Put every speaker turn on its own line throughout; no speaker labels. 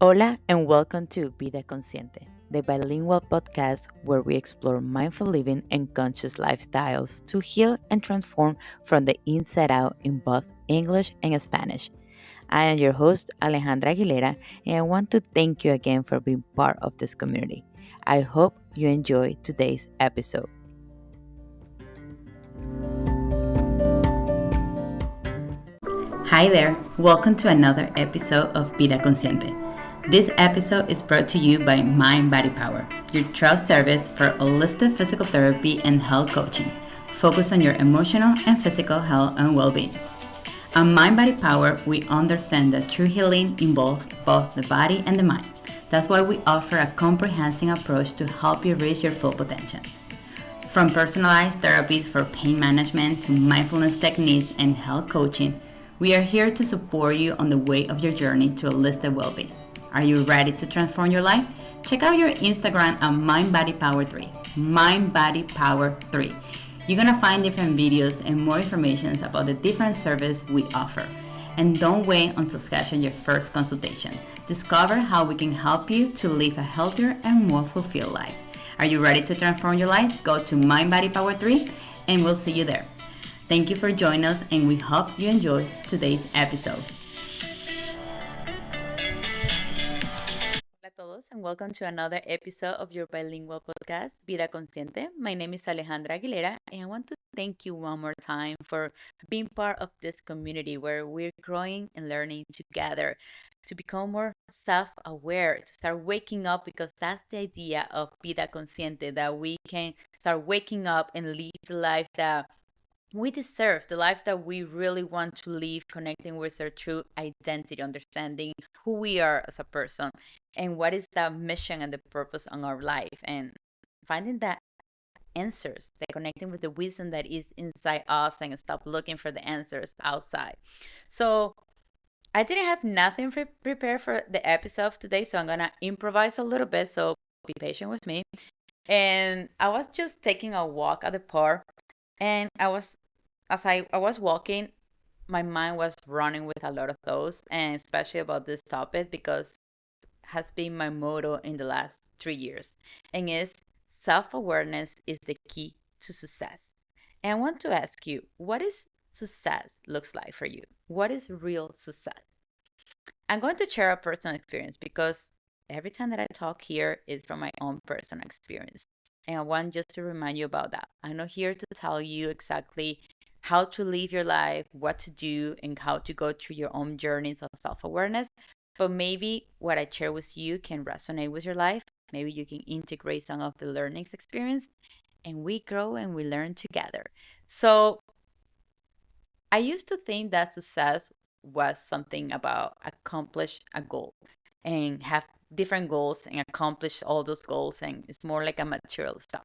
Hola and welcome to Vida Consciente, the bilingual podcast where we explore mindful living and conscious lifestyles to heal and transform from the inside out in both English and Spanish. I am your host, Alejandra Aguilera, and I want to thank you again for being part of this community. I hope you enjoy today's episode. Hi there, welcome to another episode of Vida Consciente. This episode is brought to you by Mind Body Power, your trust service for holistic physical therapy and health coaching. Focus on your emotional and physical health and well-being. On Mind Body Power, we understand that true healing involves both the body and the mind. That's why we offer a comprehensive approach to help you reach your full potential. From personalized therapies for pain management to mindfulness techniques and health coaching, we are here to support you on the way of your journey to holistic well-being. Are you ready to transform your life? Check out your Instagram at MindBodyPower3. MindBodyPower3. You're gonna find different videos and more information about the different services we offer. And don't wait until scheduling your first consultation. Discover how we can help you to live a healthier and more fulfilled life. Are you ready to transform your life? Go to MindBodyPower3 and we'll see you there. Thank you for joining us and we hope you enjoy today's episode. Hola a todos and welcome to another episode of your bilingual podcast, Vida Consciente. My name is Alejandra Aguilera and I want to thank you one more time for being part of this community where we're growing and learning together to become more self-aware, to start waking up, because that's the idea of Vida Consciente, that we can start waking up and live the life that we deserve, the life that we really want to live, connecting with our true identity, understanding who we are as a person and what is the mission and the purpose on our life, and finding that answers, like connecting with the wisdom that is inside us and stop looking for the answers outside. So I didn't have nothing prepared for the episode of today, so I'm gonna improvise a little bit, so be patient with me. And I was just taking a walk at the park, and I was walking, my mind was running with a lot of thoughts, and especially about this topic because it has been my motto in the last 3 years, and is self-awareness is the key to success. And I want to ask you, what is success looks like for you? What is real success? I'm going to share a personal experience because every time that I talk here is from my own personal experience. And I want just to remind you about that. I'm not here to tell you exactly how to live your life, what to do, and how to go through your own journeys of self awareness. But maybe what I share with you can resonate with your life. Maybe you can integrate some of the learnings experience, and we grow and we learn together. So I used to think that success was something about accomplish a goal and have different goals and accomplish all those goals, and it's more like a material stuff.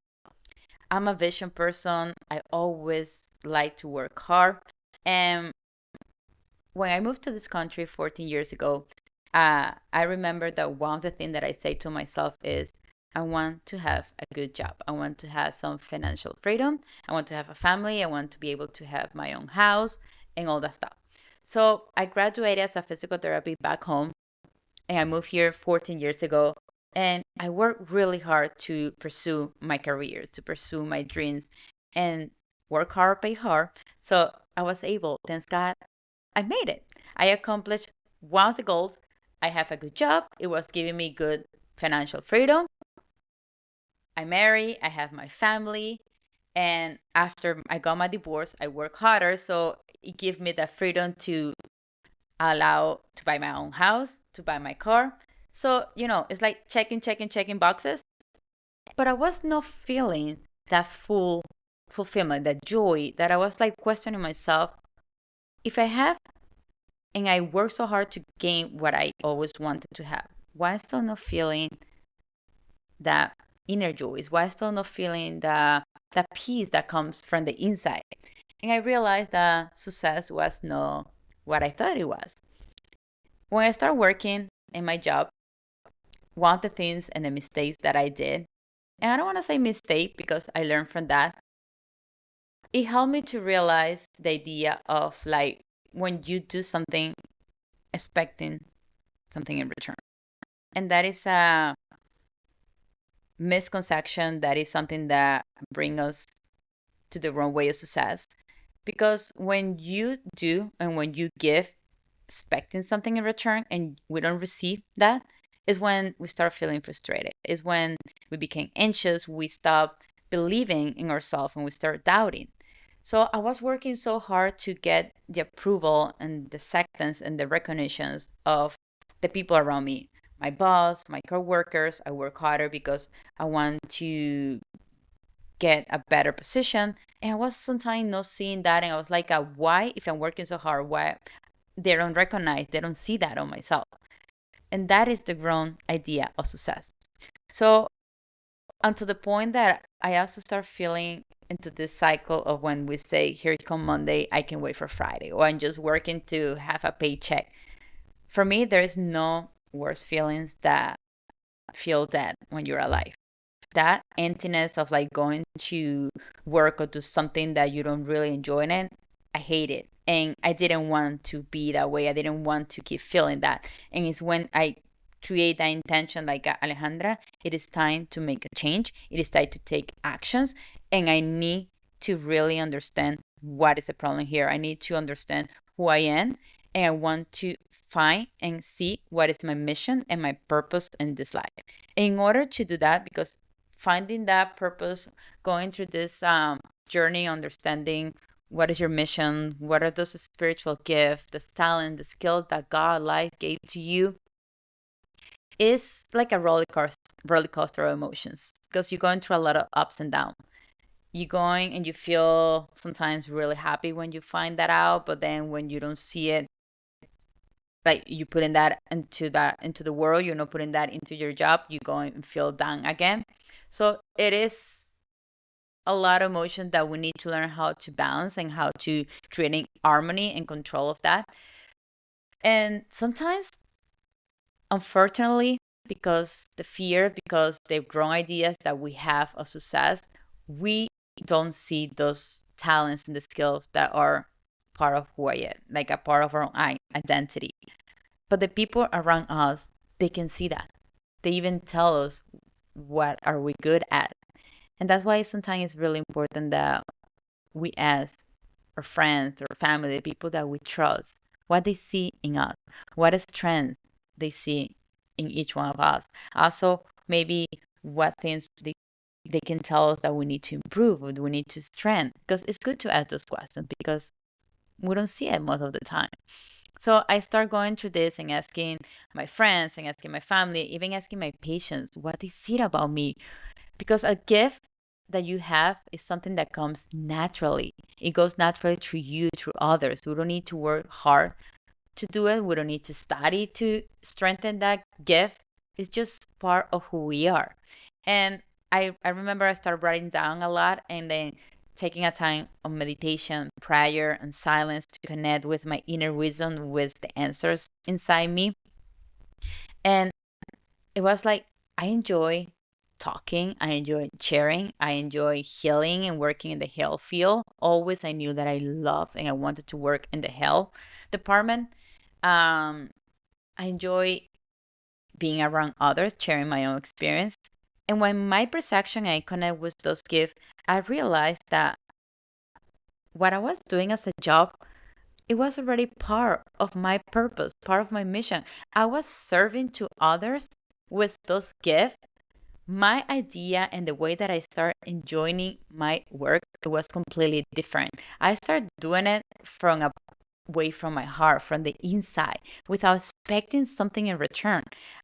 I'm a vision person. I always like to work hard. And when I moved to this country 14 years ago, I remember that one of the things that I say to myself is, I want to have a good job. I want to have some financial freedom. I want to have a family. I want to be able to have my own house and all that stuff. So I graduated as a physical therapy back home, and I moved here 14 years ago. And I worked really hard to pursue my career, to pursue my dreams, and work hard, pay hard. So I was able, thanks God, I made it. I accomplished one of the goals. I have a good job. It was giving me good financial freedom. I marry, I have my family. And after I got my divorce, I work harder. So it gave me the freedom to allow to buy my own house, to buy my car. So, it's like checking boxes. But I was not feeling that full fulfillment, that joy, that I was like questioning myself, if I have and I work so hard to gain what I always wanted to have, why am I still not feeling that inner joy? Why am I still not feeling that peace that comes from the inside? And I realized that success was not what I thought it was. When I started working in my job, one of the things and the mistakes that I did, and I don't want to say mistake because I learned from that, it helped me to realize the idea of like when you do something expecting something in return. And that is a misconception. That is something that brings us to the wrong way of success. Because when you do and when you give, expecting something in return, and we don't receive that, is when we start feeling frustrated. Is when we became anxious. We stop believing in ourselves and we start doubting. So I was working so hard to get the approval and the acceptance and the recognitions of the people around me, my boss, my coworkers. I work harder because I want to get a better position. And I was sometimes not seeing that. And I was like, why, if I'm working so hard, why they don't recognize, they don't see that on myself? And that is the wrong idea of success. So, until the point that I also start feeling into this cycle of when we say, here come Monday, I can wait for Friday, or I'm just working to have a paycheck. For me, there is no worse feelings that feel dead when you're alive. That emptiness of like going to work or do something that you don't really enjoy in it, I hate it. And I didn't want to be that way. I didn't want to keep feeling that. And it's when I create that intention, like Alejandra, it is time to make a change. It is time to take actions. And I need to really understand what is the problem here. I need to understand who I am. And I want to find and see what is my mission and my purpose in this life. In order to do that, because finding that purpose, going through this journey, understanding what is your mission, what are those spiritual gifts, the talent, the skill that God life gave to you, is like a roller coaster of emotions, because you're going through a lot of ups and downs. You're going and you feel sometimes really happy when you find that out, but then when you don't see it, like you putting that into the world, you're not putting that into your job, you go and feel down again. So it is a lot of emotion that we need to learn how to balance and how to creating harmony and control of that. And sometimes, unfortunately, because the fear, because the wrong ideas that we have of success, we don't see those talents and the skills that are part of who I am, like a part of our own identity. But the people around us, they can see that. They even tell us what are we good at. And that's why sometimes it's really important that we ask our friends or family, the people that we trust, what they see in us, what strengths they see in each one of us. Also, maybe what things they can tell us that we need to improve or we need to strengthen. Because it's good to ask those questions because we don't see it most of the time. So I start going through this and asking my friends and asking my family, even asking my patients what they see about me. Because a gift that you have is something that comes naturally. It goes naturally through you, through others. We don't need to work hard to do it. We don't need to study to strengthen that gift. It's just part of who we are. And I remember I started writing down a lot and then taking a time of meditation, prayer, and silence to connect with my inner wisdom, with the answers inside me. And it was like I enjoy talking, I enjoy sharing, I enjoy healing and working in the health field. Always I knew that I loved and I wanted to work in the health department. I enjoy being around others, sharing my own experience. And when my perception I connect with those gifts, I realized that what I was doing as a job, it was already part of my purpose, part of my mission. I was serving to others with those gifts. My idea and the way that I started enjoying my work, it was completely different. I started doing it from a way from my heart, from the inside, without expecting something in return.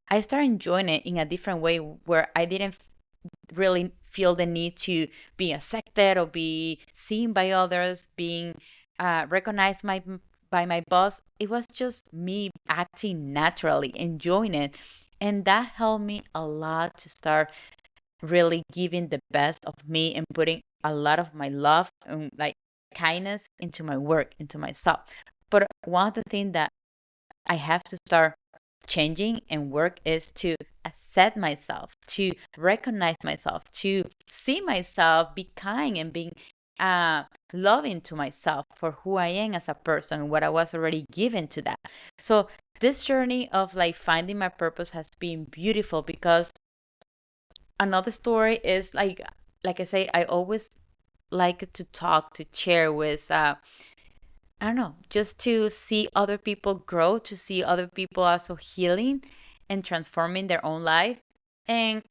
I started enjoying it in a different way where I didn't really feel the need to be accepted or be seen by others, being recognized by my boss. It was just me acting naturally, enjoying it. And that helped me a lot to start really giving the best of me and putting a lot of my love and like kindness into my work, into myself. But one of the things that I have to start changing and work is to accept myself, to recognize myself, to see myself, be kind and being loving to myself for who I am as a person, what I was already given to that. So this journey of like finding my purpose has been beautiful, because another story is like I say, I always like to talk, to share with I don't know, just to see other people grow, to see other people also healing and transforming their own life. And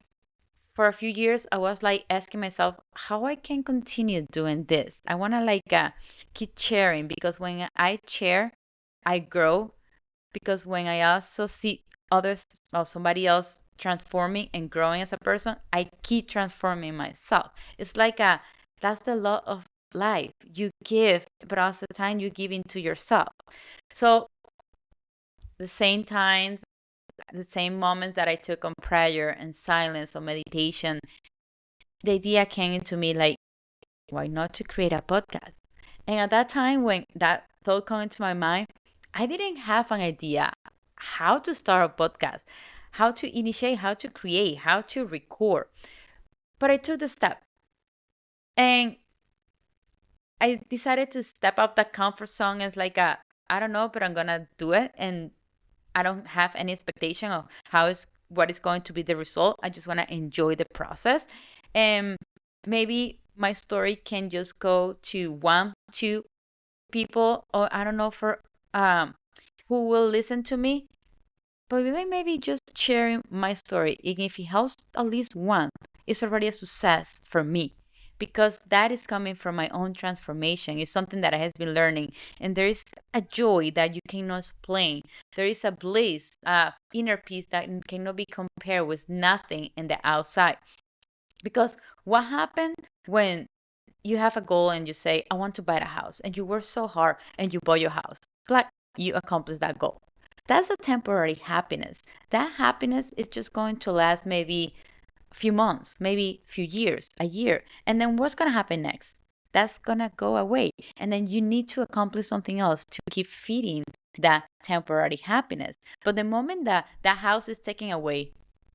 for a few years, I was like asking myself how I can continue doing this. I want to keep sharing, because when I share, I grow. Because when I also see others or somebody else transforming and growing as a person, I keep transforming myself. It's like that's the law of life. You give, but also the time you give into yourself. So the same times, the same moments that I took on prayer and silence or meditation, the idea came into me like, why not to create a podcast? And at that time, when that thought came into my mind, I didn't have an idea how to start a podcast, how to initiate, how to create, how to record. But I took the step, and I decided to step out the comfort zone as I don't know, but I'm gonna do it. And I don't have any expectation of what is going to be the result. I just want to enjoy the process. And maybe my story can just go to one, two people, or I don't know, for who will listen to me. But maybe just sharing my story, even if it helps at least one, it's already a success for me, because that is coming from my own transformation. It's something that I have been learning, and there is a joy that you cannot explain. There is a bliss, inner peace that cannot be compared with nothing in the outside. Because what happened when you have a goal and you say, I want to buy a house, and you work so hard and you bought your house, like you accomplished that goal. That's a temporary happiness. That happiness is just going to last maybe a few months, maybe a few years, a year. And then what's going to happen next? That's going to go away. And then you need to accomplish something else to keep feeding that temporary happiness. But the moment that that house is taken away,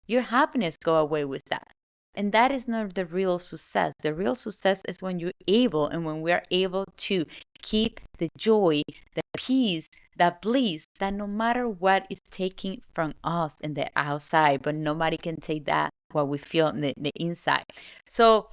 your happiness go away with that. And that is not the real success. The real success is when you're able, and when we are able to keep the joy, the peace, that bliss, that no matter what is taken from us in the outside, but nobody can take that, what we feel in the inside. So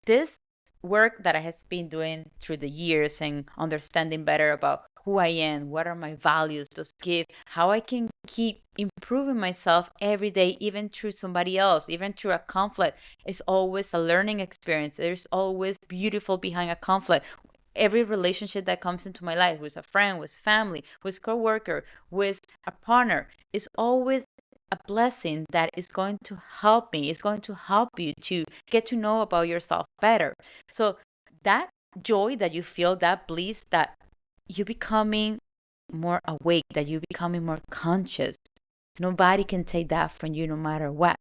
this work that I have been doing through the years and understanding better about who I am, what are my values, those gifts, how I can keep improving myself every day, even through somebody else, even through a conflict, is always a learning experience. There's always beautiful behind a conflict. Every relationship that comes into my life, with a friend, with family, with coworker, with a partner, is always a blessing that is going to help me. It's going to help you to get to know about yourself better. So that joy that you feel, that bliss, that you becoming more awake, that you becoming more conscious, nobody can take that from you, no matter what.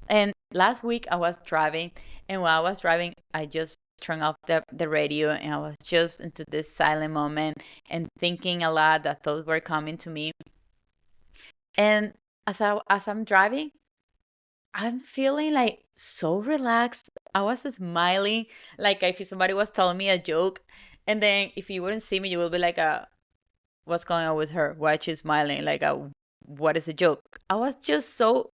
And last week I was driving, and while I was driving, I just turned off the radio, and I was just into this silent moment and thinking a lot. That thoughts were coming to me. And as I'm driving, I'm feeling like so relaxed. I was smiling, like if somebody was telling me a joke, and then if you wouldn't see me, you will be like, "What's going on with her? Why is she smiling? Like, what is a joke?" I was just so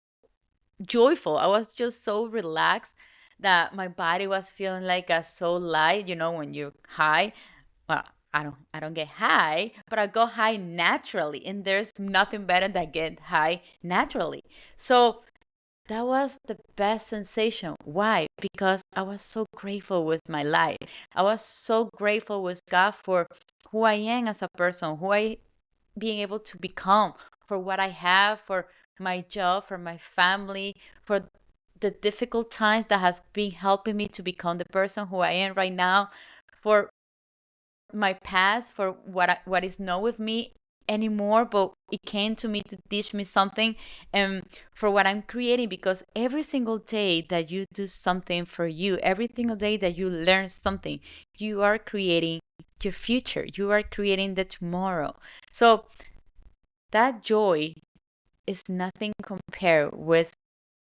joyful. I was just so relaxed that my body was feeling like so light. You know, when you're high, well, I don't get high, but I go high naturally, and there's nothing better than get high naturally. So that was the best sensation. Why? Because I was so grateful with my life. I was so grateful with God for who I am as a person, who I being able to become, for what I have, for my job, for my family, for the difficult times that has been helping me to become the person who I am right now, for my past, for what is not with me anymore, but it came to me to teach me something, and for what I'm creating. Because every single day that you do something for you, every single day that you learn something, you are creating your future, you are creating the tomorrow. So that joy is nothing compared with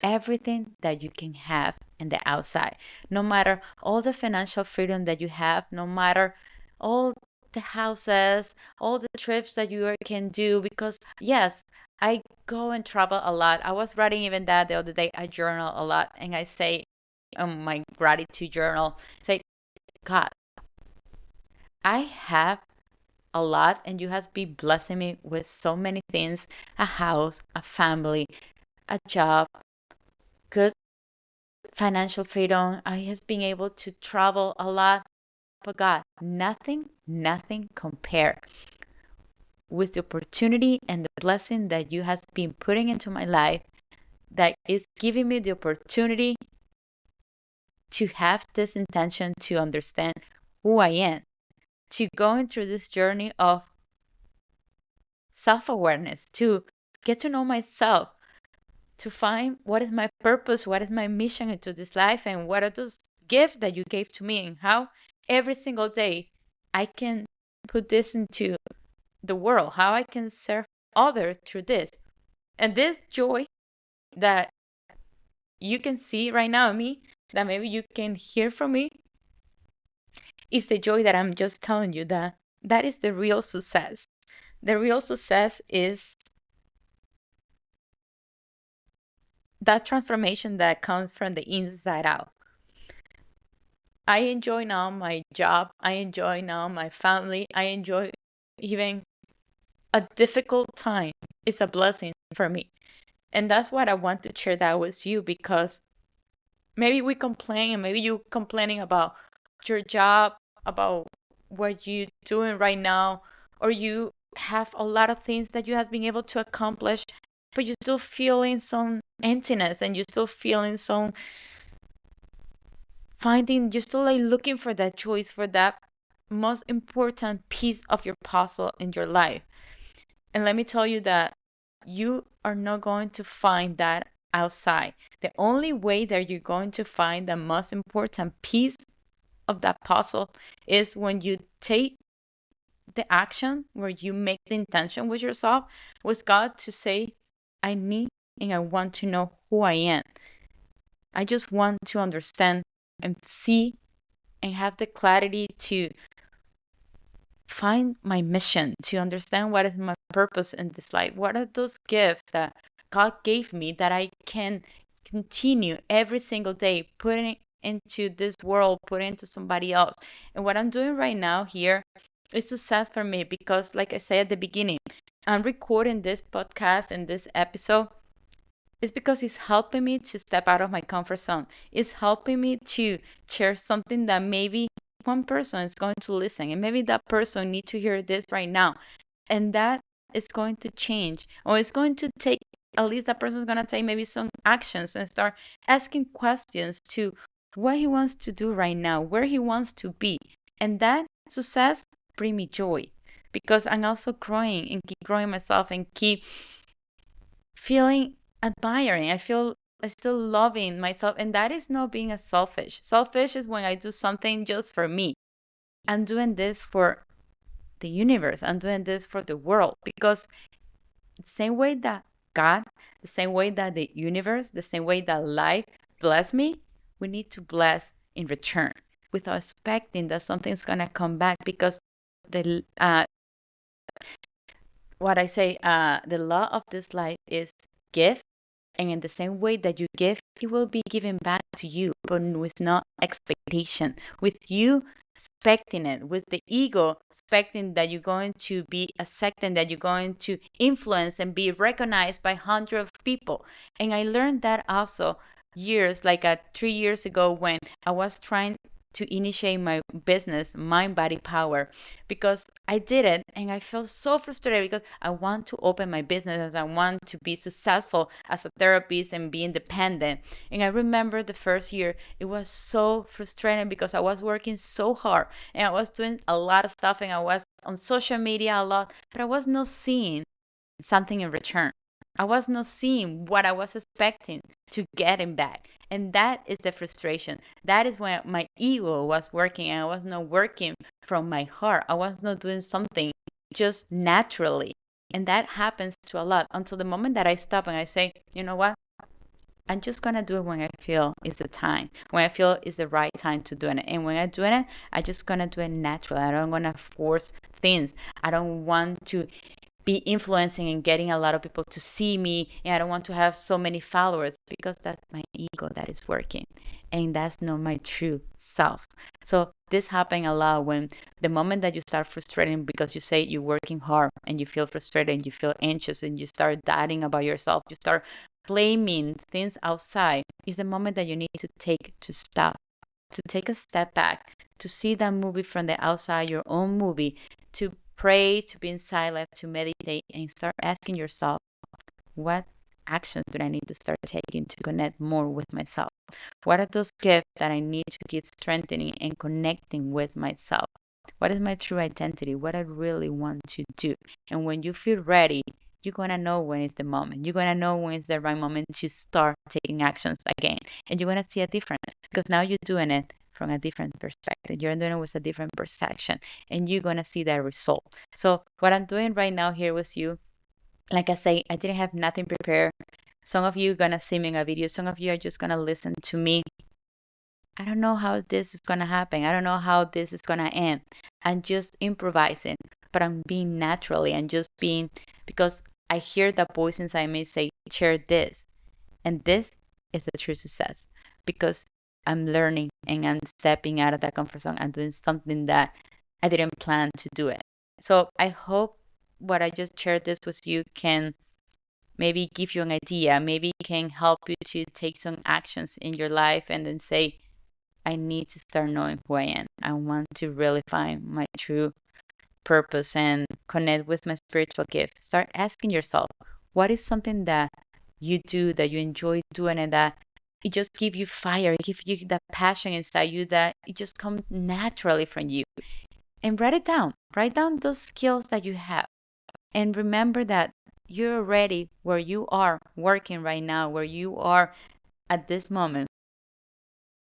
everything that you can have in the outside. No matter all the financial freedom that you have, no matter all the houses, all the trips that you can do. Because yes, I go and travel a lot. I was writing even that the other day. I journal a lot, and I say on my gratitude journal, say, God, I have a lot, and you have been blessing me with so many things: a house, a family, a job, good financial freedom. I have been able to travel a lot. But God, nothing compare with the opportunity and the blessing that you have been putting into my life, that is giving me the opportunity to have this intention to understand who I am, to go through this journey of self-awareness, to get to know myself, to find what is my purpose, what is my mission into this life, and what are those gifts that you gave to me, and how every single day I can put this into the world, how I can serve others through this. And this joy that you can see right now in me, that maybe you can hear from me, is the joy that I'm just telling you, that that is the real success. The real success is that transformation that comes from the inside out. I enjoy now my job. I enjoy now my family. I enjoy even a difficult time. It's a blessing for me. And that's what I want to share that with you, because maybe we complain, and maybe you complaining about your job, about what you're doing right now, or you have a lot of things that you have been able to accomplish, but you're still feeling some emptiness, and you're still feeling some you're still like looking for that choice, for that most important piece of your puzzle in your life. And let me tell you that you are not going to find that outside. The only way that you're going to find the most important piece of that puzzle is when you take the action, where you make the intention with yourself, with God, to say, I need and I want to know who I am. I just want to understand and see and have the clarity to find my mission, to understand what is my purpose in this life. What are those gifts that God gave me that I can continue every single day putting into this world, putting into somebody else. And what I'm doing right now here is success for me, because like I said at the beginning, I'm recording this podcast and this episode is because it's helping me to step out of my comfort zone. It's helping me to share something that maybe one person is going to listen, and maybe that person needs to hear this right now. And that is going to change, or it's going to take, at least that person is going to take maybe some actions and start asking questions to what he wants to do right now, where he wants to be. And that success bring me joy, because I'm also growing and keep growing myself and keep feeling admiring. I feel I still loving myself, and that is not being a selfish. Selfish is when I do something just for me. I'm doing this for the universe. I'm doing this for the world, because the same way that God, the same way that the universe, the same way that life bless me, we need to bless in return without expecting that something's gonna come back, because the what I say, the law of this life is give, and in the same way that you give, it will be given back to you, but with no expectation, with you expecting it, with the ego expecting that you're going to be accepted, that you're going to influence and be recognized by hundreds of people. And I learned that also years, like 3 years ago, when I was trying to initiate my business, Mind Body Power, because I did it and I felt so frustrated, because I want to open my business, as I want to be successful as a therapist and be independent. And I remember the first year, it was so frustrating, because I was working so hard and I was doing a lot of stuff, and I was on social media a lot, but I was not seeing something in return. I was not seeing what I was expecting to get him back. And that is the frustration. That is when my ego was working, and I was not working from my heart. I was not doing something just naturally. And that happens to a lot, until the moment that I stop and I say, you know what? I'm just going to do it when I feel it's the time, when I feel it's the right time to do it. And when I'm doing it, I'm just going to do it naturally. I don't want to force things. I don't want to be influencing and getting a lot of people to see me, and I don't want to have so many followers because that's my ego that is working, and that's not my true self. So this happens a lot when the moment that you start frustrating because you say you're working hard and you feel frustrated and you feel anxious and you start doubting about yourself, you start blaming things outside, is the moment that you need to stop, to take a step back, to see that movie from the outside, your own movie, to pray, to be in silence, to meditate, and start asking yourself, what actions do I need to start taking to connect more with myself? What are those gifts that I need to keep strengthening and connecting with myself? What is my true identity? What I really want to do? And when you feel ready, you're going to know when it's the moment. You're going to know when it's the right moment to start taking actions again. And you're going to see a difference because now you're doing it from a different perspective. You're doing it with a different perception, and you're going to see that result. So what I'm doing right now here with you, like I say, I didn't have nothing prepared. Some of you are going to see me in a video. Some of you are just going to listen to me. I don't know how this is going to happen. I don't know how this is going to end. I'm just improvising, but I'm being naturally. I'm just being, because I hear that voice inside me say, share this. And this is the true success because I'm learning and I'm stepping out of that comfort zone. I'm doing something that I didn't plan to do it. So I hope what I just shared this with you can maybe give you an idea, maybe can help you to take some actions in your life and then say, I need to start knowing who I am. I want to really find my true purpose and connect with my spiritual gift. Start asking yourself, what is something that you do that you enjoy doing and that it just gives you fire, it gives you that passion inside you that it just comes naturally from you. And write it down. Write down those skills that you have. And remember that you're already where you are working right now, where you are at this moment.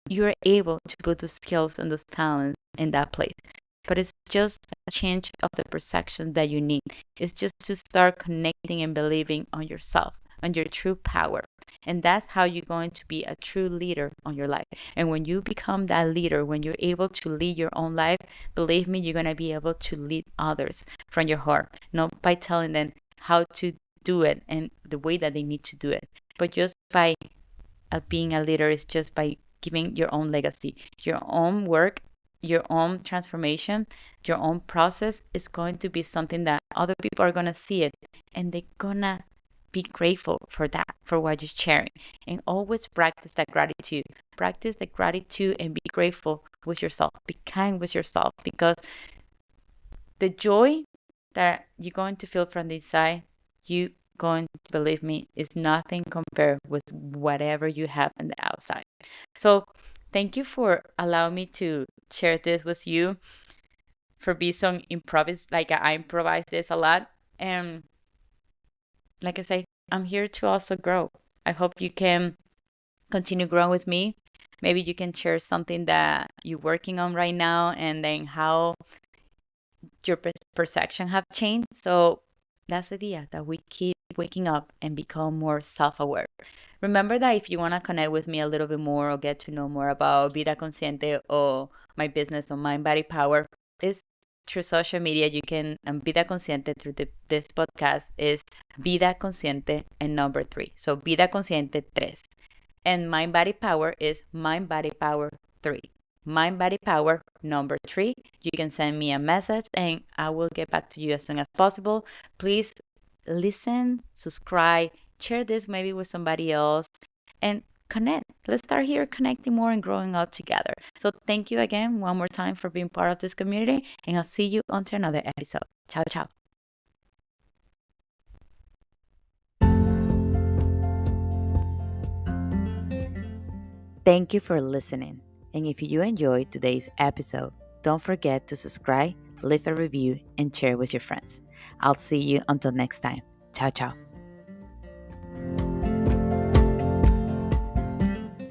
You're able to put those skills and those talents in that place. But it's just a change of the perception that you need. It's just to start connecting and believing on yourself, on your true power. And that's how you're going to be a true leader on your life. And when you become that leader, when you're able to lead your own life, believe me, you're going to be able to lead others from your heart, not by telling them how to do it and the way that they need to do it, but just by being a leader is just by giving your own legacy, your own work, your own transformation, your own process is going to be something that other people are going to see it and they're going to be grateful for that, for what you're sharing. And always practice that gratitude. Practice the gratitude and be grateful with yourself. Be kind with yourself because the joy that you're going to feel from the inside, you going to believe me, is nothing compared with whatever you have on the outside. So thank you for allowing me to share this with you, for being some like I improvise this a lot. And like I say, I'm here to also grow. I hope you can continue growing with me. Maybe you can share something that you're working on right now and then how your perception have changed. So that's the idea, that we keep waking up and become more self-aware. Remember that if you want to connect with me a little bit more or get to know more about Vida Consciente or my business or Mind Body Power, is through social media. You can, Vida Consciente through this podcast is Vida Consciente and number 3. So Vida Consciente 3. And Mind Body Power is Mind Body Power 3. Mind Body Power number 3. You can send me a message and I will get back to you as soon as possible. Please listen, subscribe, share this maybe with somebody else, and connect. Let's start here connecting more and growing up together. So thank you again one more time for being part of this community, and I'll see you on to another episode. Ciao, ciao. Thank you for listening. And if you enjoyed today's episode, don't forget to subscribe, leave a review, and share with your friends. I'll see you until next time. Ciao, ciao.